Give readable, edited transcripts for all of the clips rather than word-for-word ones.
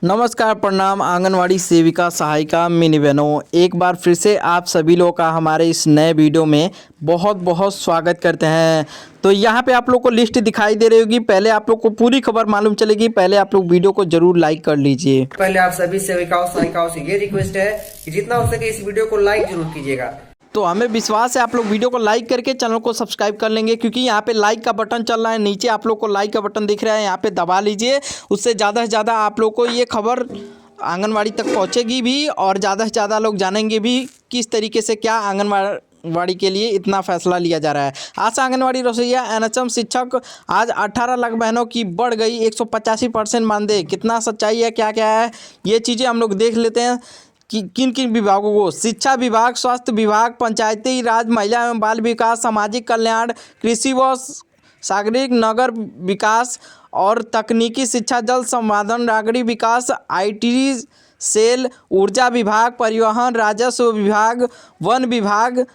नमस्कार, प्रणाम आंगनवाड़ी सेविका सहायिका मिनी बहनों, एक बार फिर से आप सभी लोग का हमारे इस नए वीडियो में बहुत बहुत स्वागत करते हैं। तो यहाँ पे आप लोग को लिस्ट दिखाई दे रही होगी। पहले आप लोग को पूरी खबर मालूम चलेगी, पहले आप लोग वीडियो को जरूर लाइक कर लीजिए। पहले आप सभी सेविकाओं सहायिकाओं से ये रिक्वेस्ट है कि जितना हो सके इस वीडियो को लाइक जरूर कीजिएगा। तो हमें विश्वास है आप लोग वीडियो को लाइक करके चैनल को सब्सक्राइब कर लेंगे, क्योंकि यहाँ पे लाइक का बटन चल रहा है। नीचे आप लोग को लाइक का बटन दिख रहा है, यहाँ पे दबा लीजिए। उससे ज़्यादा से ज़्यादा आप लोग को ये खबर आंगनवाड़ी तक पहुँचेगी भी और ज़्यादा से ज़्यादा लोग जानेंगे भी किस तरीके से क्या आंगनवाड़ी के लिए इतना फैसला लिया जा रहा है। आशा आंगनवाड़ी रसोइया एनएचएम शिक्षक आज 18 लाख बहनों की बढ़ गई 185% मानदेय। कितना सच्चाई है, क्या क्या है, ये चीज़ें हम लोग देख लेते हैं कि किन किन विभागों को। शिक्षा विभाग, स्वास्थ्य विभाग, पंचायती राज, महिला एवं बाल विकास, सामाजिक कल्याण, कृषि व सागरिक नगर विकास और तकनीकी शिक्षा, जल संवर्धन, नागरिक विकास, आईटी सेल, ऊर्जा विभाग, परिवहन, राजस्व विभाग, वन विभाग,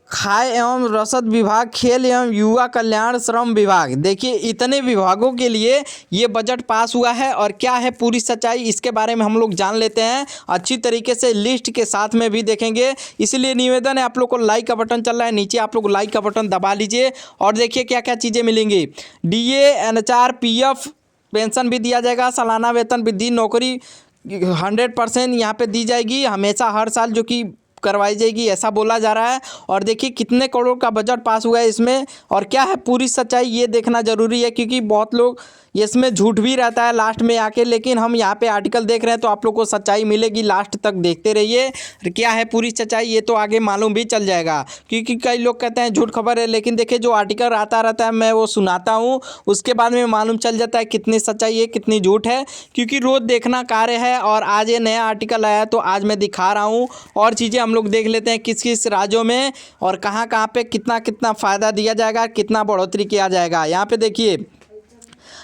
खाद्य एवं रसद विभाग, खेल एवं युवा कल्याण, श्रम विभाग। देखिए इतने विभागों के लिए ये बजट पास हुआ है और क्या है पूरी सच्चाई, इसके बारे में हम लोग जान लेते हैं। अच्छी तरीके से लिस्ट के साथ में भी देखेंगे, इसलिए निवेदन है आप लोग को लाइक का बटन चल रहा है, नीचे आप लोग लाइक का बटन दबा लीजिए और देखिए क्या क्या चीज़ें मिलेंगी। डीए, एनएचआर, पीएफ, पेंशन भी दिया जाएगा, सालाना वेतन वृद्धि, नौकरी 100% यहाँ पे दी जाएगी हमेशा हर साल, जो कि करवाई जाएगी ऐसा बोला जा रहा है। और देखिए कितने करोड़ का बजट पास हुआ है इसमें और क्या है पूरी सच्चाई, ये देखना ज़रूरी है, क्योंकि बहुत लोग इसमें झूठ भी रहता है लास्ट में आके। लेकिन हम यहाँ पे आर्टिकल देख रहे हैं तो आप लोग को सच्चाई मिलेगी, लास्ट तक देखते रहिए। क्या है पूरी सच्चाई ये तो आगे मालूम भी चल जाएगा, क्योंकि कई लोग कहते हैं झूठ खबर है, लेकिन देखिए जो आर्टिकल आता रहता है मैं वो सुनाता हूँ, उसके बाद में मालूम चल जाता है कितनी सच्चाई है कितनी झूठ है, क्योंकि रोज़ देखना कार्य है। और आज ये नया आर्टिकल आया तो आज मैं दिखा रहा हूँ और चीज़ें हम लोग देख लेते हैं किस किस राज्यों में और कहाँ कहाँ पे कितना कितना फ़ायदा दिया जाएगा, कितना बढ़ोतरी किया जाएगा। यहाँ पे देखिए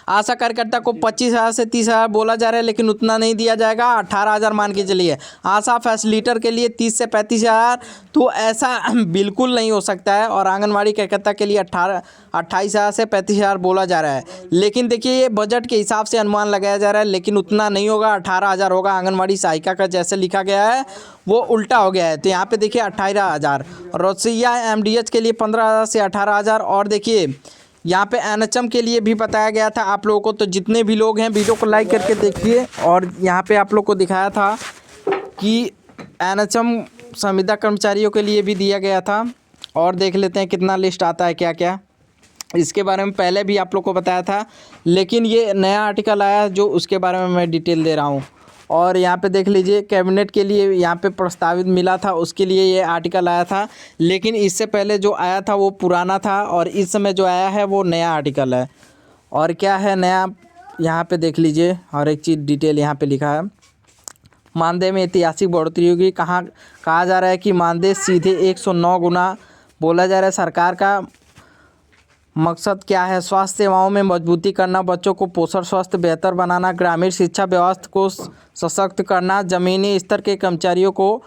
आशा कार्यकर्ता को 25,000 से 30,000 बोला जा रहा है, लेकिन उतना नहीं दिया जाएगा, 18,000 मान के चलिए। आशा फैसिलिटर के लिए 30 से 35,000, तो ऐसा बिल्कुल नहीं हो सकता है। और आंगनवाड़ी कार्यकर्ता के लिए 28,000 से 35,000 बोला जा रहा है। लेकिन देखिए ये बजट के हिसाब से अनुमान लगाया जा रहा है, लेकिन उतना नहीं होगा, 18,000 होगा। आंगनवाड़ी सहायिका का जैसे लिखा गया है वो उल्टा हो गया है, तो यहाँ पे देखिए 18,000। रसोइया एमडीएच के लिए 15,000 से 18,000। और देखिए यहाँ पे एनएचएम के लिए भी बताया गया था आप लोगों को। तो जितने भी लोग हैं वीडियो को लाइक करके देखिए। और यहाँ पे आप लोग को दिखाया था कि एनएचएम संविदा कर्मचारियों के लिए भी दिया गया था। और देख लेते हैं कितना लिस्ट आता है क्या क्या, इसके बारे में पहले भी आप लोग को बताया था, लेकिन ये नया आर्टिकल आया जो उसके बारे में मैं डिटेल दे रहा हूँ। और यहाँ पे देख लीजिए कैबिनेट के लिए यहाँ पे प्रस्तावित मिला था, उसके लिए ये आर्टिकल आया था। लेकिन इससे पहले जो आया था वो पुराना था और इस समय जो आया है वो नया आर्टिकल है। और क्या है नया, यहाँ पे देख लीजिए हर एक चीज़ डिटेल यहाँ पे लिखा है। मानदेय में ऐतिहासिक बढ़ोतरी होगी। कहा जा रहा है कि मानदेय सीधे 109 गुना बोला जा रहा है। सरकार का मकसद क्या है, स्वास्थ्य सेवाओं में मजबूती करना, बच्चों को पोषण स्वास्थ्य बेहतर बनाना, ग्रामीण शिक्षा व्यवस्था को सशक्त करना, ज़मीनी स्तर के कर्मचारियों को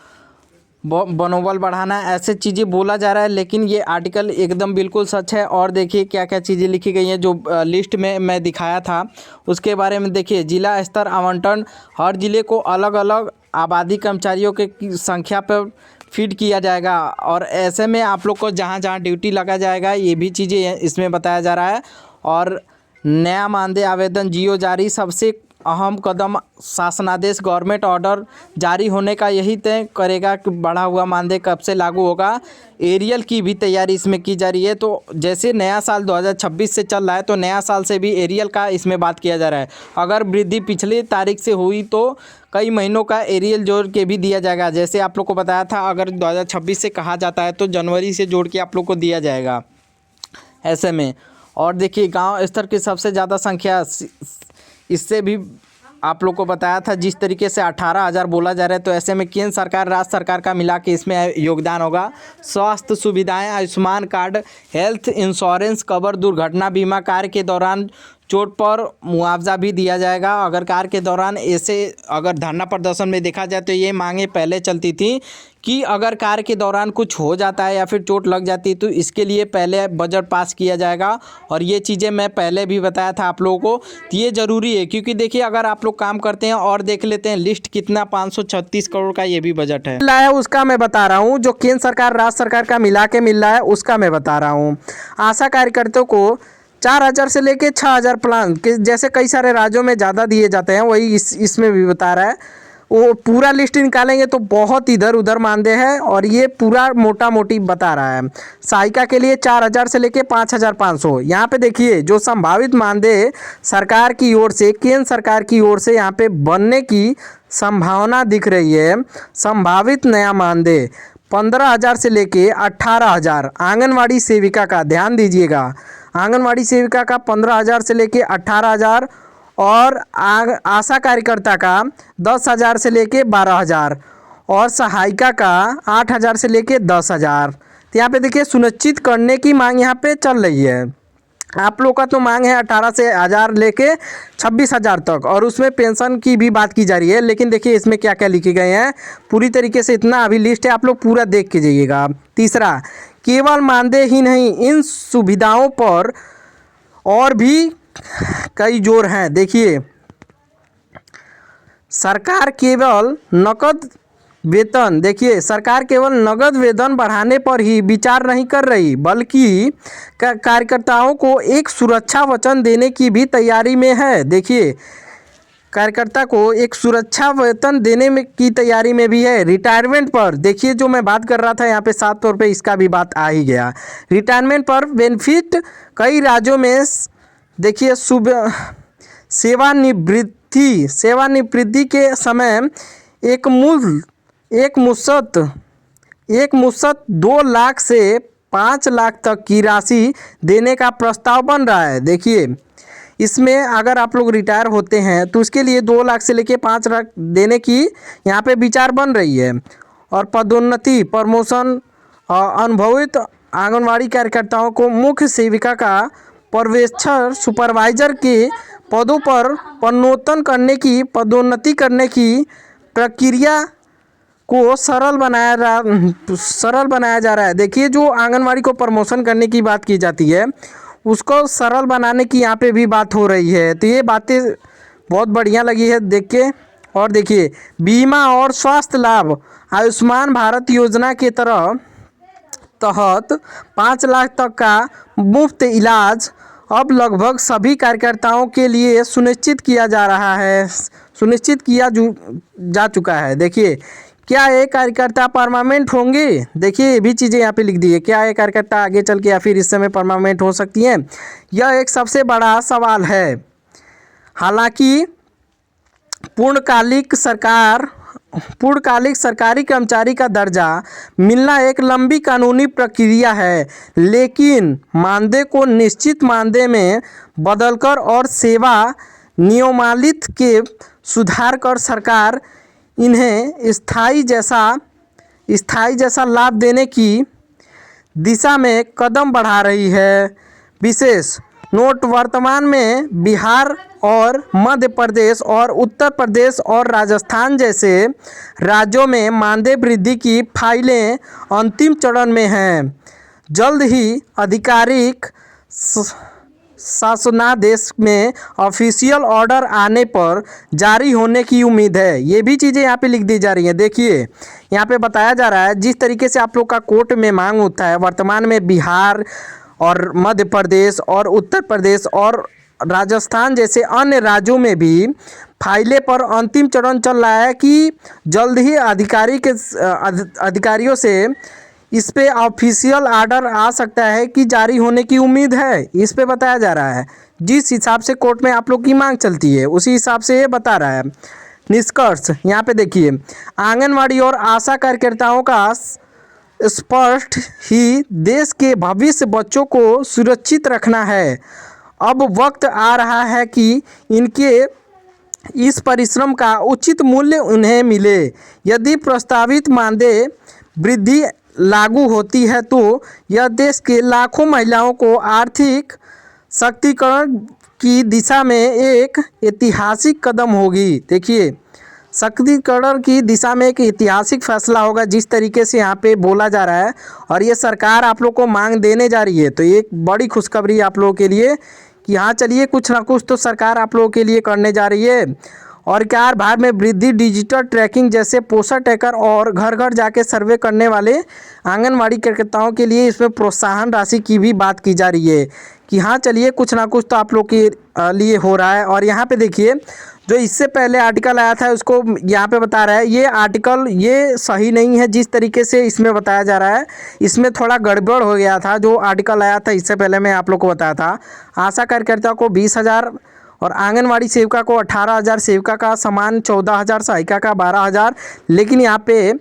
मनोबल बढ़ाना, ऐसे चीज़ें बोला जा रहा है। लेकिन ये आर्टिकल एकदम बिल्कुल सच है। और देखिए क्या क्या चीज़ें लिखी गई हैं जो लिस्ट में मैं दिखाया था उसके बारे में देखिए। जिला स्तर आवंटन, हर ज़िले को अलग अलग आबादी कर्मचारियों के संख्या पर फीड किया जाएगा। और ऐसे में आप लोग को जहाँ जहाँ ड्यूटी लगा जाएगा ये भी चीज़ें इसमें बताया जा रहा है। और नया मानदेय आवेदन जियो जारी, सबसे अहम कदम शासनादेश गवर्नमेंट ऑर्डर जारी होने का यही तय करेगा कि बढ़ा हुआ मानदेय कब से लागू होगा। एरियल की भी तैयारी इसमें की जा रही है। तो जैसे नया साल 2026 से चल रहा है तो नया साल से भी एरियल का इसमें बात किया जा रहा है। अगर वृद्धि पिछली तारीख से हुई तो कई महीनों का एरियल जोड़ के भी दिया जाएगा। जैसे आप लोग को बताया था अगर 2026 से कहा जाता है तो जनवरी से जोड़ के आप लोग को दिया जाएगा ऐसे में। और देखिए गांव स्तर की सबसे ज़्यादा संख्या, इससे भी आप लोग को बताया था जिस तरीके से 18,000 बोला जा रहा है, तो ऐसे में केंद्र सरकार राज्य सरकार का मिला के इसमें योगदान होगा। स्वास्थ्य सुविधाएं, Ayushman card, health insurance cover, दुर्घटना बीमा कार्य के दौरान चोट पर मुआवजा भी दिया जाएगा। अगर कार्य के दौरान ऐसे अगर धरना प्रदर्शन में देखा जाए तो ये मांगे पहले चलती थी कि अगर कार्य के दौरान कुछ हो जाता है या फिर चोट लग जाती है तो इसके लिए पहले बजट पास किया जाएगा। और ये चीज़ें मैं पहले भी बताया था आप लोगों को, तो ये ज़रूरी है क्योंकि देखिए अगर आप लोग काम करते हैं और देख लेते हैं लिस्ट कितना 536 करोड़ का ये भी बजट है। मिल रहा है उसका मैं बता रहा हूँ, जो केंद्र सरकार राज्य सरकार का मिला के मिल रहा है उसका मैं बता रहा हूँ। आशा कार्यकर्ताओं को 4000 से लेके 6000 प्लान के जैसे कई सारे राज्यों में ज़्यादा दिए जाते हैं, वही इसमें भी बता रहा है। वो पूरा लिस्ट निकालेंगे तो बहुत इधर उधर मानदेय है और ये पूरा मोटा मोटी बता रहा है। सहायिका के लिए 4000 से लेके 5500। यहाँ पे देखिए जो संभावित मानदेय सरकार की ओर से, केंद्र सरकार की ओर से यहाँ पे बनने की संभावना दिख रही है। संभावित नया मानदेय 15000 से लेके 18000। आंगनवाड़ी सेविका का ध्यान दीजिएगा, आंगनवाड़ी सेविका का 15000 से लेके 18000 और आशा कार्यकर्ता का 10000 से लेके 12000 और सहायिका का 8000 से लेके 10000। तो यहाँ पे देखिए सुनिश्चित करने की मांग यहाँ पे चल रही है। आप लोग का तो मांग है 18 से 1000 लेके 26000 तक और उसमें पेंशन की भी बात की जा रही है। लेकिन देखिए इसमें क्या क्या लिखे गए हैं पूरी तरीके से, इतना अभी लिस्ट है, आप लोग पूरा देख के जाइएगा। तीसरा, केवल मानदेय ही नहीं, इन सुविधाओं पर और भी कई जोर हैं। देखिए सरकार केवल नकद वेतन, देखिए सरकार केवल नगद वेतन बढ़ाने पर ही विचार नहीं कर रही बल्कि कार्यकर्ताओं को एक सुरक्षा वचन देने की भी तैयारी में है। देखिए कार्यकर्ता को एक सुरक्षा वेतन देने में की तैयारी में भी है। रिटायरमेंट पर देखिए जो मैं बात कर रहा था यहाँ पे 7 तौर पे इसका भी बात आ ही गया। रिटायरमेंट पर बेनिफिट कई राज्यों में देखिए सेवानिवृत्ति के समय एक मुश्त 2 लाख से 5 लाख तक की राशि देने का प्रस्ताव बन रहा है। देखिए इसमें अगर आप लोग रिटायर होते हैं तो उसके लिए 2 लाख से लेके 5 लाख देने की यहाँ पे विचार बन रही है। और पदोन्नति, प्रमोशन, अनुभवित आंगनवाड़ी कार्यकर्ताओं को मुख्य सेविका का पर्यवेक्षक सुपरवाइजर के पदों पर पदोन्नति करने की प्रक्रिया को सरल बनाया जा रहा है। देखिए जो आंगनवाड़ी को प्रमोशन करने की बात की जाती है उसको सरल बनाने की यहाँ पे भी बात हो रही है। तो ये बातें बहुत बढ़िया लगी है देख के। और देखिए बीमा और स्वास्थ्य लाभ, आयुष्मान भारत योजना के तहत 5 लाख तक का मुफ्त इलाज अब लगभग सभी कार्यकर्ताओं के लिए सुनिश्चित किया जा चुका है। देखिए क्या ये कार्यकर्ता परमानेंट होंगे, देखिए ये भी चीज़ें यहाँ पे लिख दी है। क्या ये कार्यकर्ता आगे चल के या फिर इस समय परमानेंट हो सकती हैं, यह एक सबसे बड़ा सवाल है। हालांकि पूर्णकालिक सरकारी कर्मचारी का दर्जा मिलना एक लंबी कानूनी प्रक्रिया है, लेकिन मानदेय को निश्चित मानदेय में बदलकर और सेवा नियमावली के सुधार कर सरकार इन्हें स्थायी जैसा लाभ देने की दिशा में कदम बढ़ा रही है। विशेष नोट, वर्तमान में बिहार और मध्य प्रदेश और उत्तर प्रदेश और राजस्थान जैसे राज्यों में मानदेय वृद्धि की फाइलें अंतिम चरण में हैं। जल्द ही आधिकारिक शासनादेश में ऑफिशियल ऑर्डर आने पर जारी होने की उम्मीद है। ये भी चीज़ें यहाँ पे लिख दी जा रही हैं। देखिए यहाँ पे बताया जा रहा है जिस तरीके से आप लोग का कोर्ट में मांग होता है, वर्तमान में बिहार और मध्य प्रदेश और उत्तर प्रदेश और राजस्थान जैसे अन्य राज्यों में भी फाइलें पर अंतिम चरण चल रहा है कि जल्द ही अधिकारियों से इस पे ऑफिशियल ऑर्डर आ सकता है कि जारी होने की उम्मीद है। इस पे बताया जा रहा है जिस हिसाब से कोर्ट में आप लोग की मांग चलती है उसी हिसाब से ये बता रहा है। निष्कर्ष यहाँ पे देखिए, आंगनवाड़ी और आशा कार्यकर्ताओं का स्पष्ट ही देश के भविष्य बच्चों को सुरक्षित रखना है। अब वक्त आ रहा है कि इनके इस परिश्रम का उचित मूल्य उन्हें मिले। यदि प्रस्तावित मानदेय वृद्धि लागू होती है तो यह देश के लाखों महिलाओं को आर्थिक सशक्तिकरण की दिशा में एक ऐतिहासिक कदम होगी। देखिए, सशक्तिकरण की दिशा में एक ऐतिहासिक फैसला होगा, जिस तरीके से यहाँ पे बोला जा रहा है, और ये सरकार आप लोग को मांग देने जा रही है। तो ये एक बड़ी खुशखबरी आप लोगों के लिए कि हाँ चलिए, कुछ ना कुछ तो सरकार आप लोगों के लिए करने जा रही है। और क्या भार में वृद्धि, डिजिटल ट्रैकिंग जैसे पोषण ट्रैकर और घर घर जाके सर्वे करने वाले आंगनवाड़ी कार्यकर्ताओं के लिए इसमें प्रोत्साहन राशि की भी बात की जा रही है कि हाँ चलिए, कुछ ना कुछ तो आप लोग के लिए हो रहा है। और यहाँ पे देखिए, जो इससे पहले आर्टिकल आया था उसको यहाँ पे बता रहा है, ये आर्टिकल ये सही नहीं है जिस तरीके से इसमें बताया जा रहा है। इसमें थोड़ा गड़बड़ हो गया था। जो आर्टिकल आया था इससे पहले मैं आप लोग को बताया था, आशा कार्यकर्ता को 20,000 और आंगनवाड़ी सेविका को 18,000, सेविका का समान 14,000, सहायिका का 12,000। लेकिन यहाँ पे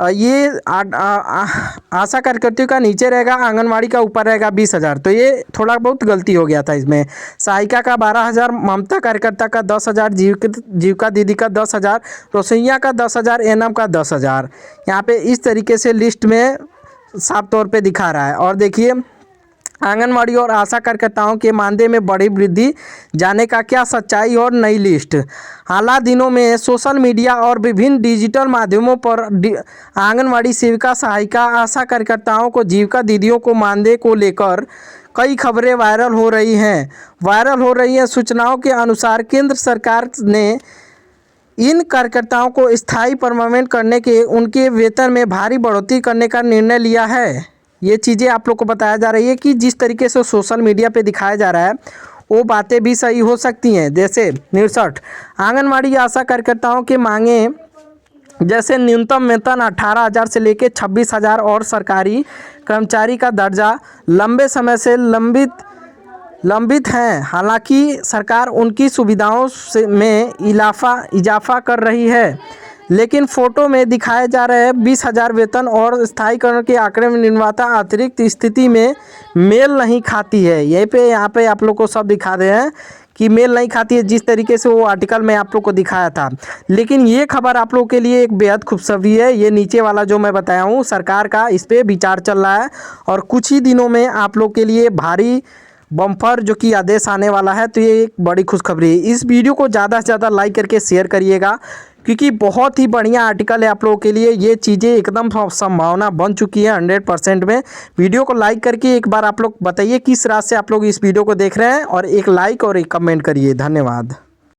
ये आशा कार्यकर्ता का नीचे रहेगा, आंगनवाड़ी का ऊपर रहेगा 20,000। तो ये थोड़ा बहुत गलती हो गया था इसमें। सहायिका का 12,000, ममता कार्यकर्ता का 10,000, जीविका दीदी का 10,000, रोसैया का 10,000, एनम का 10,000। यहाँ पे इस तरीके से लिस्ट में साफ तौर पे दिखा रहा है। और देखिए, आंगनवाड़ी और आशा कार्यकर्ताओं के मानदेय में बड़ी वृद्धि, जाने का क्या सच्चाई और नई लिस्ट। हाल दिनों में सोशल मीडिया और विभिन्न डिजिटल माध्यमों पर आंगनवाड़ी सेविका, सहायिका, आशा कार्यकर्ताओं को, जीविका दीदियों को मानदेय को लेकर कई खबरें वायरल हो रही हैं। सूचनाओं के अनुसार केंद्र सरकार ने इन कार्यकर्ताओं को स्थायी परमानेंट करने के, उनके वेतन में भारी बढ़ोतरी करने का निर्णय लिया है। ये चीज़ें आप लोग को बताया जा रही है कि जिस तरीके से सोशल मीडिया पे दिखाया जा रहा है वो बातें भी सही हो सकती हैं। जैसे 69 आंगनवाड़ी आशा कार्यकर्ताओं के मांगे, जैसे न्यूनतम वेतन 18,000 से लेकर 26,000 और सरकारी कर्मचारी का दर्जा लंबे समय से लंबित हैं। हालांकि सरकार उनकी सुविधाओं में इजाफा कर रही है, लेकिन फोटो में दिखाए जा रहे हैं 20,000 वेतन और स्थायीकरण के आंकड़े में निर्माता अतिरिक्त स्थिति में मेल नहीं खाती है। यहाँ पे आप लोग को सब दिखा रहे हैं कि मेल नहीं खाती है, जिस तरीके से वो आर्टिकल में आप लोग को दिखाया था। लेकिन ये खबर आप लोग के लिए एक बेहद खुशखबरी है। ये नीचे वाला जो मैं बताया हूँ, सरकार का इस पर विचार चल रहा है और कुछ ही दिनों में आप लोग के लिए भारी बम्पर जो कि आदेश आने वाला है। तो ये एक बड़ी खुशखबरी है। इस वीडियो को ज़्यादा से ज़्यादा लाइक करके शेयर करिएगा, क्योंकि बहुत ही बढ़िया आर्टिकल है आप लोगों के लिए। ये चीज़ें एकदम संभावना बन चुकी है 100% में। वीडियो को लाइक करके एक बार आप लोग बताइए किस रात से आप लोग इस वीडियो को देख रहे हैं, और एक लाइक और एक कमेंट करिए। धन्यवाद।